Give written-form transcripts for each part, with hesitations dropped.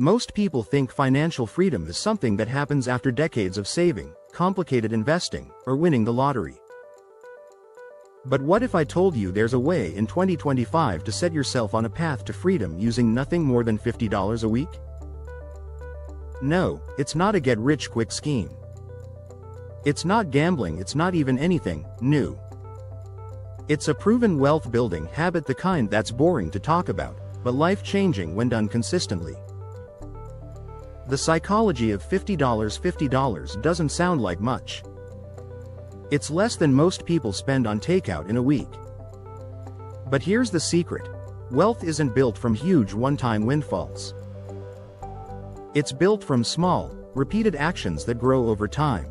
Most people think financial freedom is something that happens after decades of saving, complicated investing, or winning the lottery. But what if I told you there's a way in 2025 to set yourself on a path to freedom using nothing more than $50 a week? No, it's not a get-rich-quick scheme. It's not gambling, it's not even anything new. It's a proven wealth-building habit, the kind that's boring to talk about, but life-changing when done consistently. The psychology of $50 doesn't sound like much. It's less than most people spend on takeout in a week. But here's the secret. Wealth isn't built from huge one-time windfalls. It's built from small, repeated actions that grow over time.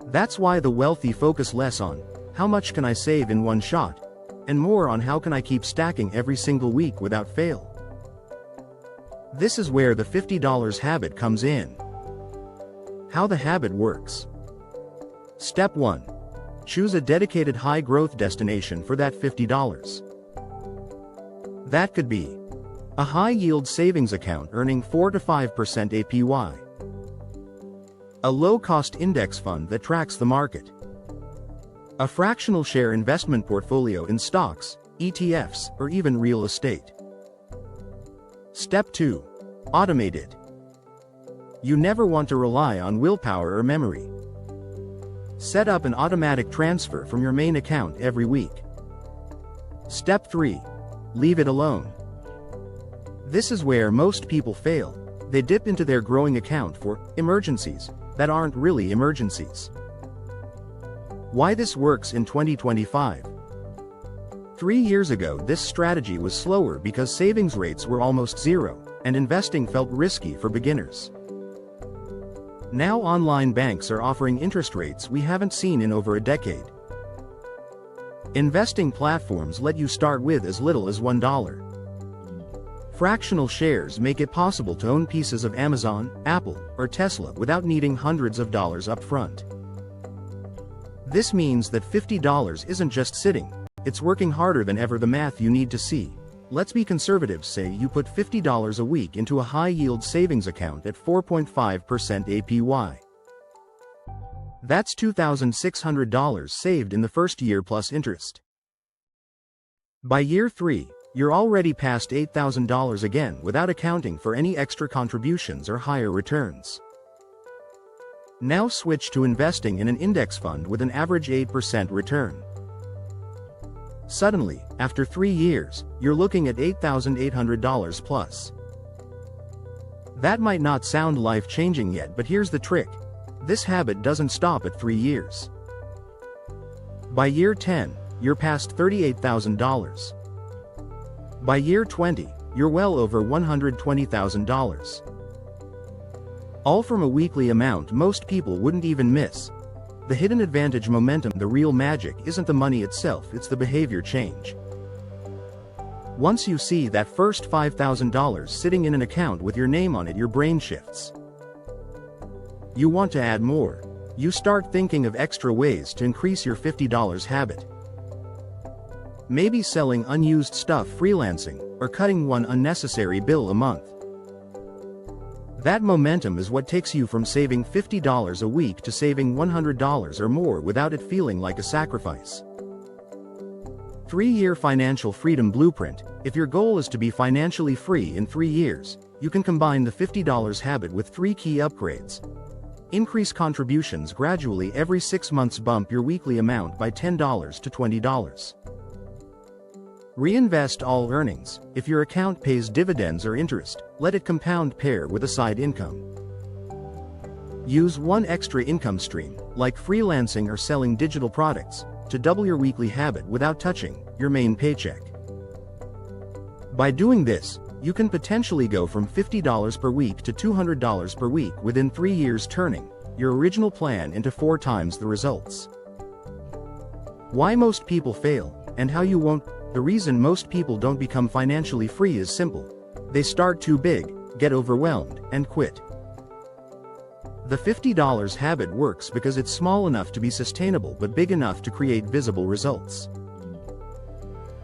That's why the wealthy focus less on, how much can I save in one shot, and more on how can I keep stacking every single week without fail. This is where the $50 habit comes in. How the habit works. Step 1. Choose a dedicated high-growth destination for that $50. That could be a high-yield savings account earning 4 to 5% APY, a low-cost index fund that tracks the market, a fractional share investment portfolio in stocks, ETFs, or even real estate. Step 2. Automate it. You never want to rely on willpower or memory. Set up an automatic transfer from your main account every week. Step 3. Leave it alone. This is where most people fail. They dip into their growing account for emergencies that aren't really emergencies. Why this works in 2025? 3 years ago, this strategy was slower because savings rates were almost zero, and investing felt risky for beginners. Now online banks are offering interest rates we haven't seen in over a decade. Investing platforms let you start with as little as $1. Fractional shares make it possible to own pieces of Amazon, Apple, or Tesla without needing hundreds of dollars up front. This means that $50 isn't just sitting, it's working harder than ever. The math you need to see. Let's be conservative, say you put $50 a week into a high-yield savings account at 4.5% APY. That's $2,600 saved in the first year plus interest. By year 3, you're already past $8,000 again without accounting for any extra contributions or higher returns. Now switch to investing in an index fund with an average 8% return. Suddenly, after 3 years, you're looking at $8,800 plus. That might not sound life-changing yet, but here's the trick. This habit doesn't stop at 3 years. By year 10, you're past $38,000. By year 20, you're well over $120,000. All from a weekly amount most people wouldn't even miss. The hidden advantage, momentum. The real magic isn't the money itself, it's the behavior change. Once you see that first $5,000 sitting in an account with your name on it, your brain shifts. You want to add more. You start thinking of extra ways to increase your $50 habit. Maybe selling unused stuff, freelancing, or cutting one unnecessary bill a month. That momentum is what takes you from saving $50 a week to saving $100 or more without it feeling like a sacrifice. 3-year financial freedom blueprint. If your goal is to be financially free in 3 years, you can combine the $50 habit with 3 key upgrades. Increase contributions gradually every 6 months. Bump your weekly amount by $10 to $20. Reinvest all earnings. If your account pays dividends or interest, let it compound. Pair with a side income. Use one extra income stream, like freelancing or selling digital products, to double your weekly habit without touching your main paycheck. By doing this, you can potentially go from $50 per week to $200 per week within 3 years, turning your original plan into 4 times the results. Why most people fail, and how you won't. The reason most people don't become financially free is simple. They start too big, get overwhelmed, and quit. The $50 habit works because it's small enough to be sustainable but big enough to create visible results.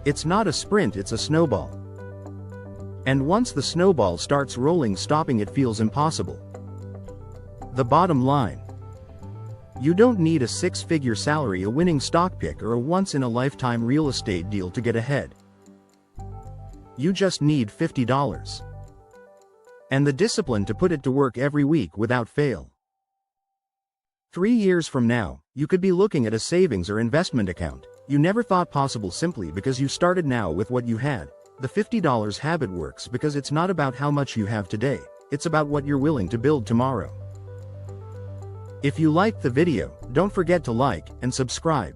It's not a sprint, it's a snowball. And once the snowball starts rolling, stopping it feels impossible. The bottom line: you don't need a six-figure salary, a winning stock pick, or a once-in-a-lifetime real estate deal to get ahead. You just need $50. And the discipline to put it to work every week without fail. 3 years from now, you could be looking at a savings or investment account you never thought possible, simply because you started now with what you had. The $50 habit works because it's not about how much you have today, it's about what you're willing to build tomorrow. If you liked the video, don't forget to like and subscribe.